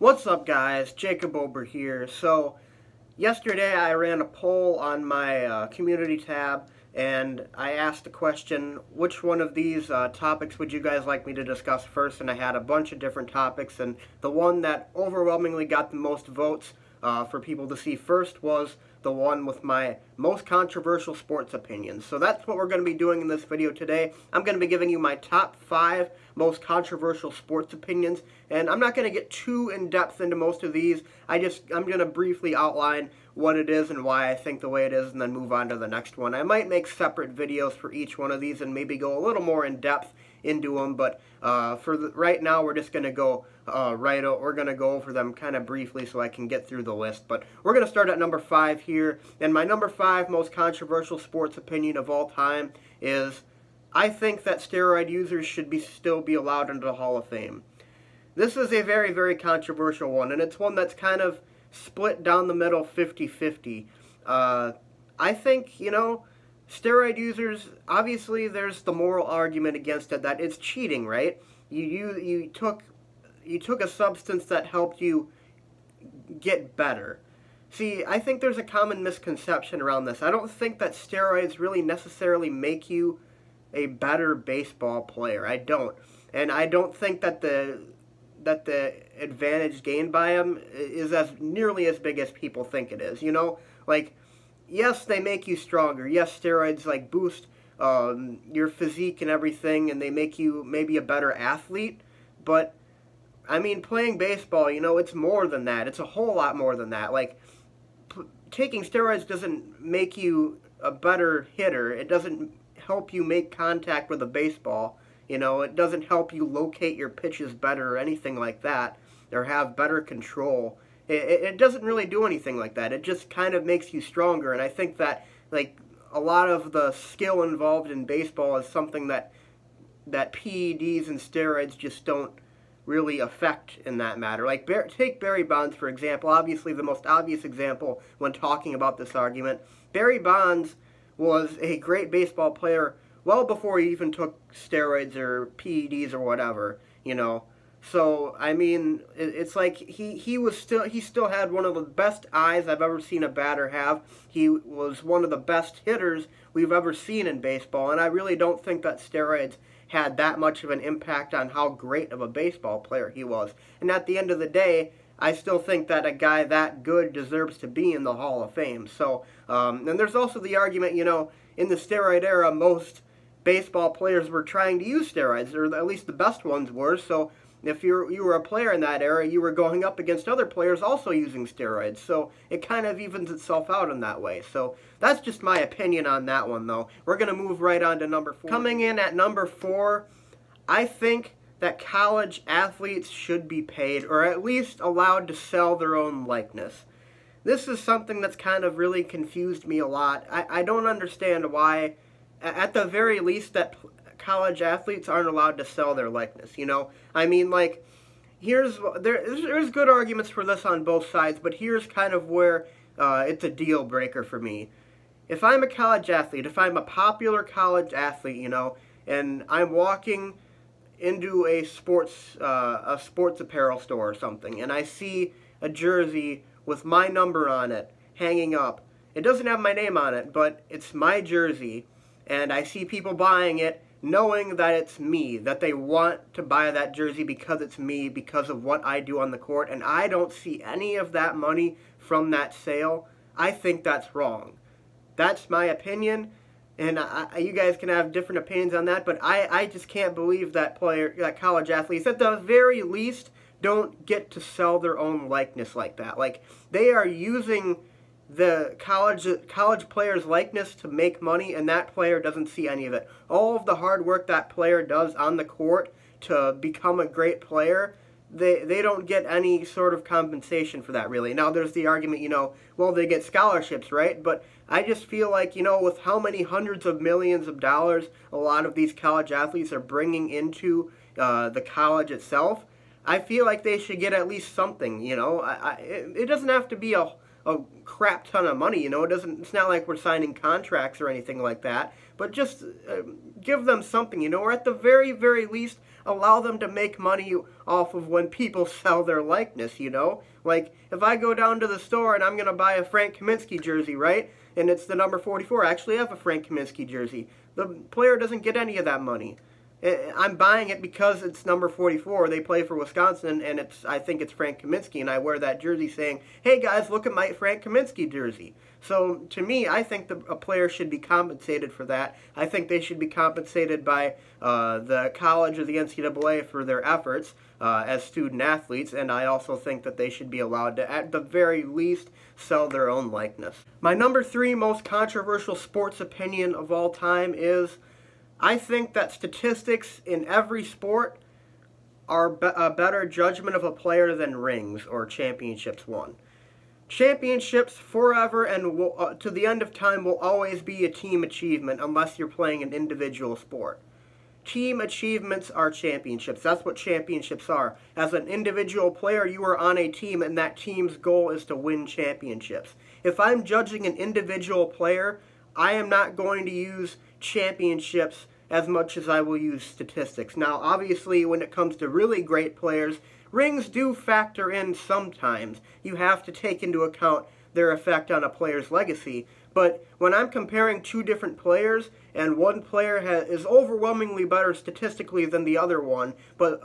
What's up, guys? Jacob Ober here. So, yesterday I ran a poll on my community tab, and I asked the question, which one of these topics would you guys like me to discuss first? And I had a bunch of different topics, and the one that overwhelmingly got the most votes for people to see first was the one with my most controversial sports opinions. So that's what we're going to be doing in this video today. I'm going to be giving you my top 5 most controversial sports opinions, and I'm not going to get too in-depth into most of these. I'm going to briefly outline what it is and why I think the way it is, and then move on to the next one. I might make separate videos for each one of these and maybe go a little more in-depth into them, but right now we're just going to go we're going to go over them kind of briefly so I can get through the list. But we're going to start at number 5 here, and my number 5 most controversial sports opinion of all time is I think that steroid users should still be allowed into the Hall of Fame. This is a very, very controversial one, and it's one that's kind of split down the middle 50-50. I think, steroid users, obviously there's the moral argument against it that it's cheating, right? You took a substance that helped you get better. See, I think there's a common misconception around this. I don't think that steroids really necessarily make you a better baseball player. I don't. And I don't think that the advantage gained by them is nearly as big as people think it is. Like, yes, they make you stronger. Yes, steroids like boost your physique and everything, and they make you maybe a better athlete. But I mean, playing baseball, it's more than that. It's a whole lot more than that. Like, taking steroids doesn't make you a better hitter. It doesn't help you make contact with a baseball. It doesn't help you locate your pitches better or anything like that, or have better control. It doesn't really do anything like that. It just kind of makes you stronger, and I think that, like, a lot of the skill involved in baseball is something that PEDs and steroids just don't really affect in that matter. Like, take Barry Bonds, for example. Obviously, the most obvious example when talking about this argument. Barry Bonds was a great baseball player well before he even took steroids or PEDs or whatever, So, I mean, it's like he still had one of the best eyes I've ever seen a batter have. He was one of the best hitters we've ever seen in baseball, and I really don't think that steroids had that much of an impact on how great of a baseball player he was. And at the end of the day, I still think that a guy that good deserves to be in the Hall of Fame. So, and there's also the argument, in the steroid era, most baseball players were trying to use steroids, or at least the best ones were. So if you were a player in that era, you were going up against other players also using steroids. So it kind of evens itself out in that way. So that's just my opinion on that one, though. We're going to move right on to number 4. Coming in at number 4, I think that college athletes should be paid, or at least allowed to sell their own likeness. This is something that's kind of really confused me a lot. I don't understand why, at the very least, that college athletes aren't allowed to sell their likeness, I mean, like, there's good arguments for this on both sides, but here's kind of where it's a deal breaker for me. If I'm a college athlete, if I'm a popular college athlete, and I'm walking into a sports apparel store or something, and I see a jersey with my number on it hanging up. It doesn't have my name on it, but it's my jersey, and I see people buying it knowing that it's me, that they want to buy that jersey because it's me, because of what I do on the court, and I don't see any of that money from that sale. I think that's wrong. That's my opinion, and you guys can have different opinions on that, but I just can't believe that college athletes, at the very least, don't get to sell their own likeness like that. Like, they are using the college player's likeness to make money, and that player doesn't see any of it. All of the hard work that player does on the court to become a great player, they don't get any sort of compensation for that, really. Now, there's the argument, well, they get scholarships, right? But I just feel like, with how many hundreds of millions of dollars a lot of these college athletes are bringing into the college itself, I feel like they should get at least something, It doesn't have to be a a crap ton of money. It's not like we're signing contracts or anything like that, but just give them something, or at the very, very least, allow them to make money off of when people sell their likeness, Like, if I go down to the store and I'm going to buy a Frank Kaminsky jersey, right, and it's the number 44, I actually have a Frank Kaminsky jersey. The player doesn't get any of that money. I'm buying it because it's number 44. They play for Wisconsin, and I think it's Frank Kaminsky, and I wear that jersey saying, hey guys, look at my Frank Kaminsky jersey. So to me, I think a player should be compensated for that. I think they should be compensated by the college or the NCAA for their efforts as student athletes, and I also think that they should be allowed to, at the very least, sell their own likeness. My number 3 most controversial sports opinion of all time is, I think that statistics in every sport are a better judgment of a player than rings or championships won. Championships forever and to the end of time will always be a team achievement unless you're playing an individual sport. Team achievements are championships. That's what championships are. As an individual player, you are on a team, and that team's goal is to win championships. If I'm judging an individual player, I am not going to use championships as much as I will use statistics. Now, obviously, when it comes to really great players, rings do factor in sometimes. You have to take into account their effect on a player's legacy. But when I'm comparing two different players, and one player is overwhelmingly better statistically than the other one, but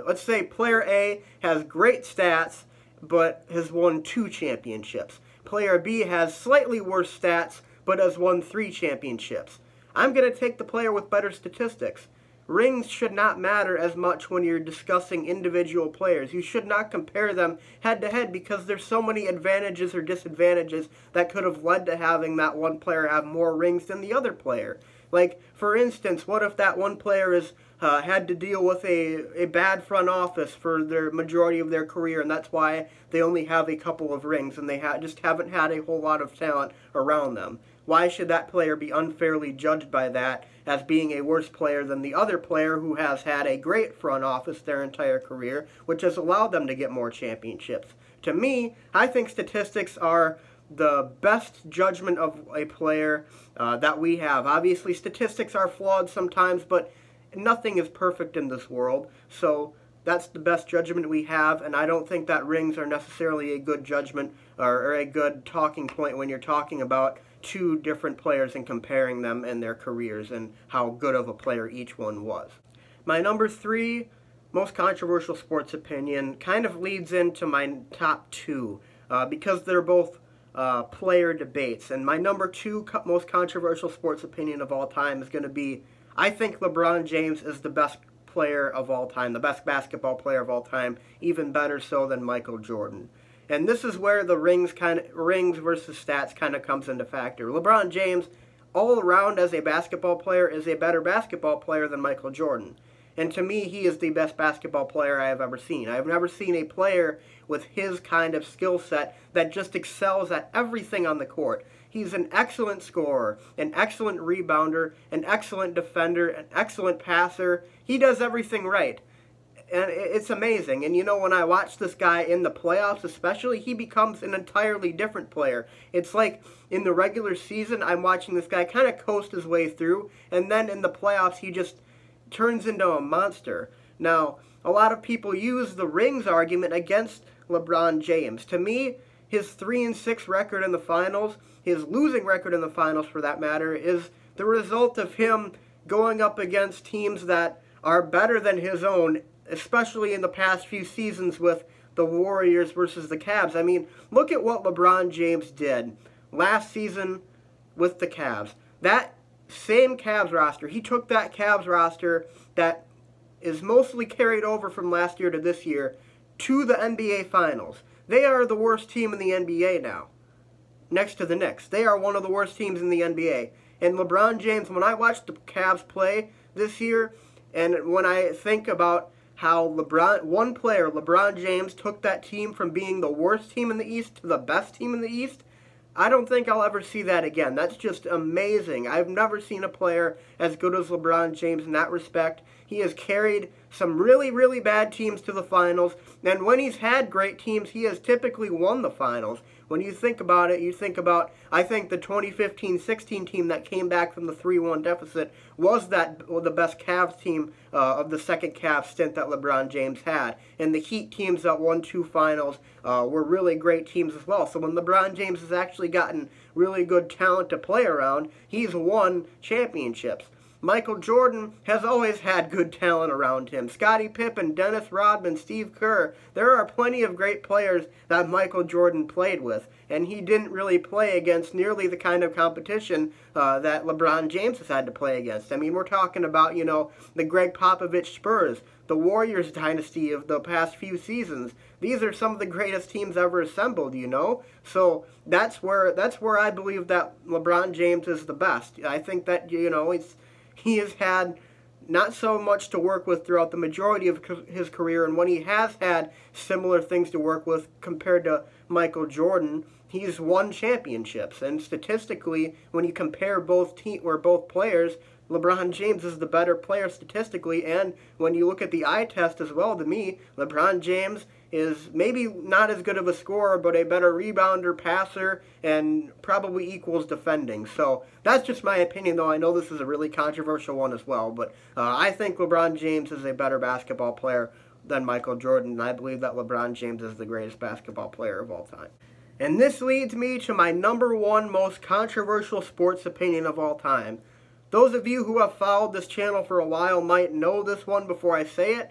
let's say player A has great stats, but has won 2 championships. Player B has slightly worse stats, but has won 3 championships. I'm going to take the player with better statistics. Rings should not matter as much when you're discussing individual players. You should not compare them head-to-head because there's so many advantages or disadvantages that could have led to having that one player have more rings than the other player. Like, for instance, what if that one player had to deal with a bad front office for the majority of their career, and that's why they only have a couple of rings, and they just haven't had a whole lot of talent around them. Why should that player be unfairly judged by that as being a worse player than the other player who has had a great front office their entire career, which has allowed them to get more championships? To me, I think statistics are the best judgment of a player that we have. Obviously, statistics are flawed sometimes, but nothing is perfect in this world, so that's the best judgment we have, and I don't think that rings are necessarily a good judgment or a good talking point when you're talking about two different players and comparing them and their careers and how good of a player each one was. My number 3 most controversial sports opinion kind of leads into my top 2 because they're both player debates. And my number 2 most controversial sports opinion of all time is going to be, I think LeBron James is the best player of all time, the best basketball player of all time, even better so than Michael Jordan. And this is where the rings versus stats kind of comes into factor. LeBron James, all around as a basketball player, is a better basketball player than Michael Jordan. And to me, he is the best basketball player I have ever seen. I have never seen a player with his kind of skill set that just excels at everything on the court. He's an excellent scorer, an excellent rebounder, an excellent defender, an excellent passer. He does everything right. And it's amazing. And when I watch this guy in the playoffs especially, he becomes an entirely different player. It's like in the regular season, I'm watching this guy kind of coast his way through, and then in the playoffs, he just turns into a monster. Now, a lot of people use the rings argument against LeBron James. To me, his 3-6 record in the finals, his losing record in the finals for that matter, is the result of him going up against teams that are better than his own, especially in the past few seasons with the Warriors versus the Cavs. I mean, look at what LeBron James did last season with the Cavs. That same Cavs roster, he took that Cavs roster that is mostly carried over from last year to this year to the NBA Finals. They are the worst team in the NBA now, next to the Knicks. They are one of the worst teams in the NBA. And LeBron James, when I watched the Cavs play this year, and when I think about how one player, LeBron James, took that team from being the worst team in the East to the best team in the East, I don't think I'll ever see that again. That's just amazing. I've never seen a player as good as LeBron James in that respect. He has carried some really, really bad teams to the finals, and when he's had great teams, he has typically won the finals. when you think about it, you think about, I think the 2015-16 team that came back from the 3-1 deficit was the best Cavs team of the second Cavs stint that LeBron James had. And the Heat teams that won 2 finals were really great teams as well. So when LeBron James has actually gotten really good talent to play around, he's won championships. Michael Jordan has always had good talent around him. Scottie Pippen, Dennis Rodman, Steve Kerr. There are plenty of great players that Michael Jordan played with, and he didn't really play against nearly the kind of competition that LeBron James has had to play against. I mean, we're talking about, the Greg Popovich Spurs, the Warriors dynasty of the past few seasons. These are some of the greatest teams ever assembled, So that's where I believe that LeBron James is the best. I think that, he has had not so much to work with throughout the majority of his career, and when he has had similar things to work with compared to Michael Jordan, he's won championships. And statistically, when you compare both players, LeBron James is the better player statistically, and when you look at the eye test as well, to me, LeBron James is maybe not as good of a scorer, but a better rebounder, passer, and probably equals defending. So that's just my opinion, though I know this is a really controversial one as well, but I think LeBron James is a better basketball player than Michael Jordan, and I believe that LeBron James is the greatest basketball player of all time. And this leads me to my #1 most controversial sports opinion of all time. Those of you who have followed this channel for a while might know this one before I say it.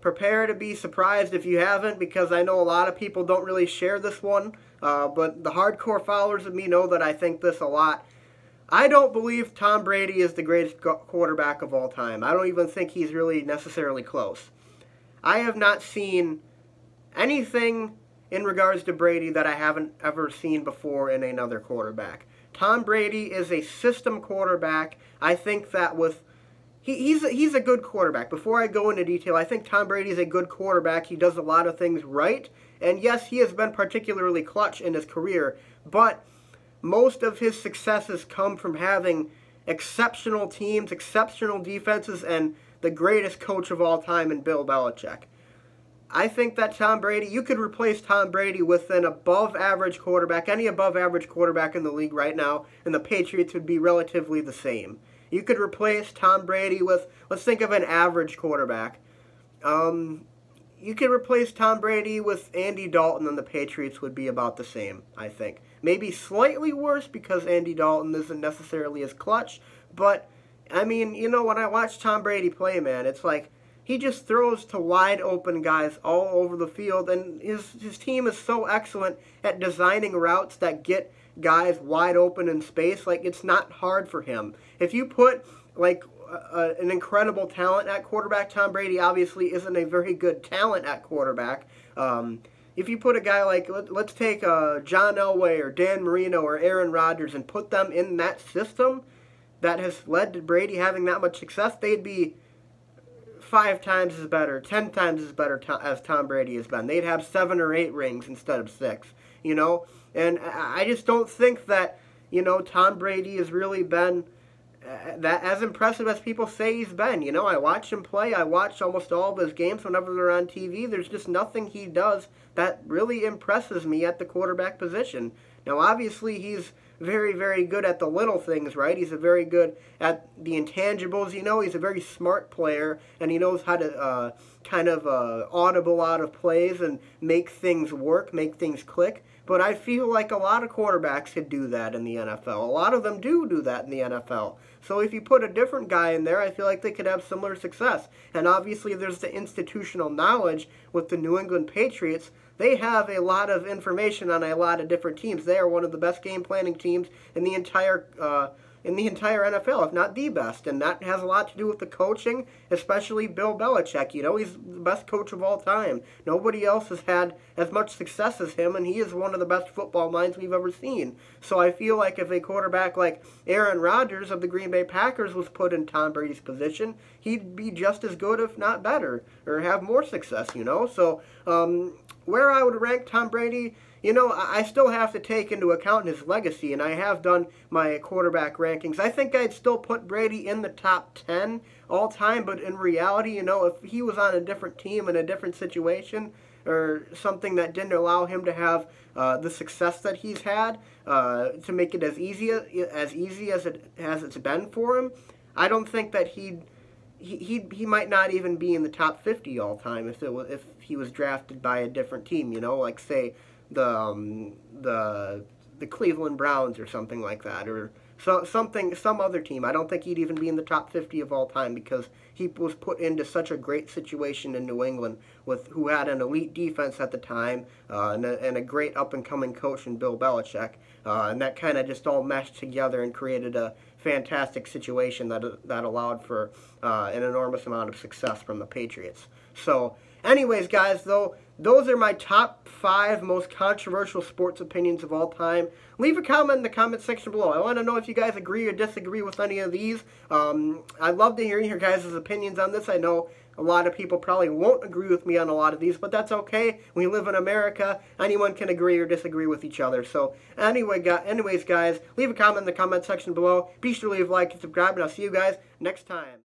Prepare to be surprised if you haven't, because I know a lot of people don't really share this one, but the hardcore followers of me know that I think this a lot. I don't believe Tom Brady is the greatest quarterback of all time. I don't even think he's really necessarily close. I have not seen anything in regards to Brady that I haven't ever seen before in another quarterback. Tom Brady is a system quarterback. I think that he's a good quarterback. Before I go into detail, I think Tom Brady is a good quarterback. He does a lot of things right. And yes, he has been particularly clutch in his career. But most of his successes come from having exceptional teams, exceptional defenses, and the greatest coach of all time in Bill Belichick. I think that Tom Brady, you could replace Tom Brady with an above-average quarterback, any above-average quarterback in the league right now, and the Patriots would be relatively the same. You could replace Tom Brady with, let's think of an average quarterback. You could replace Tom Brady with Andy Dalton, and the Patriots would be about the same, I think. Maybe slightly worse because Andy Dalton isn't necessarily as clutch, but, I mean, when I watch Tom Brady play, man, it's like, he just throws to wide open guys all over the field, and his team is so excellent at designing routes that get guys wide open in space. Like, it's not hard for him. If you put, like, an incredible talent at quarterback, Tom Brady obviously isn't a very good talent at quarterback. If you put a guy like, let's take John Elway or Dan Marino or Aaron Rodgers and put them in that system that has led to Brady having that much success, they'd be 5 times as better, 10 times as better as Tom Brady has been. They'd have 7 or 8 rings instead of 6, And I just don't think that, Tom Brady has really been that as impressive as people say he's been. I watch him play. I watch almost all of his games whenever they're on TV. There's just nothing he does that really impresses me at the quarterback position. Now, obviously, he's very, very good at the little things, right? He's very good at the intangibles. He's a very smart player, and he knows how to audible out of plays and make things work, make things click. But I feel like a lot of quarterbacks could do that in the NFL. A lot of them do that in the NFL. So if you put a different guy in there, I feel like they could have similar success. And obviously there's the institutional knowledge with the New England Patriots. They have a lot of information on a lot of different teams. They are one of the best game planning teams in the entire NFL, if not the best. And that has a lot to do with the coaching, especially Bill Belichick. He's the best coach of all time. Nobody else has had as much success as him, and he is one of the best football minds we've ever seen. So I feel like if a quarterback like Aaron Rodgers of the Green Bay Packers was put in Tom Brady's position, he'd be just as good, if not better, or have more success, So where I would rank Tom Brady, I still have to take into account his legacy, and I have done my quarterback rankings. I think I'd still put Brady in the top 10 all time, but in reality, if he was on a different team in a different situation, or something that didn't allow him to have the success that he's had, to make it as easy as it's been for him, I don't think that he might not even be in the top 50 all time if he was drafted by a different team, like say the Cleveland Browns or something like that, or some other team. I don't think he'd even be in the top 50 of all time because he was put into such a great situation in New England who had an elite defense at the time, and a great up-and-coming coach in Bill Belichick, and that kind of just all meshed together and created a fantastic situation that allowed for an enormous amount of success from the Patriots. So anyways, guys, those are my top 5 most controversial sports opinions of all time. Leave a comment in the comment section below. I want to know if you guys agree or disagree with any of these. I'd love to hear your guys' opinions on this. I know a lot of people probably won't agree with me on a lot of these, but that's okay. We live in America. Anyone can agree or disagree with each other. So anyways, guys, leave a comment in the comment section below. Be sure to leave a like and subscribe, and I'll see you guys next time.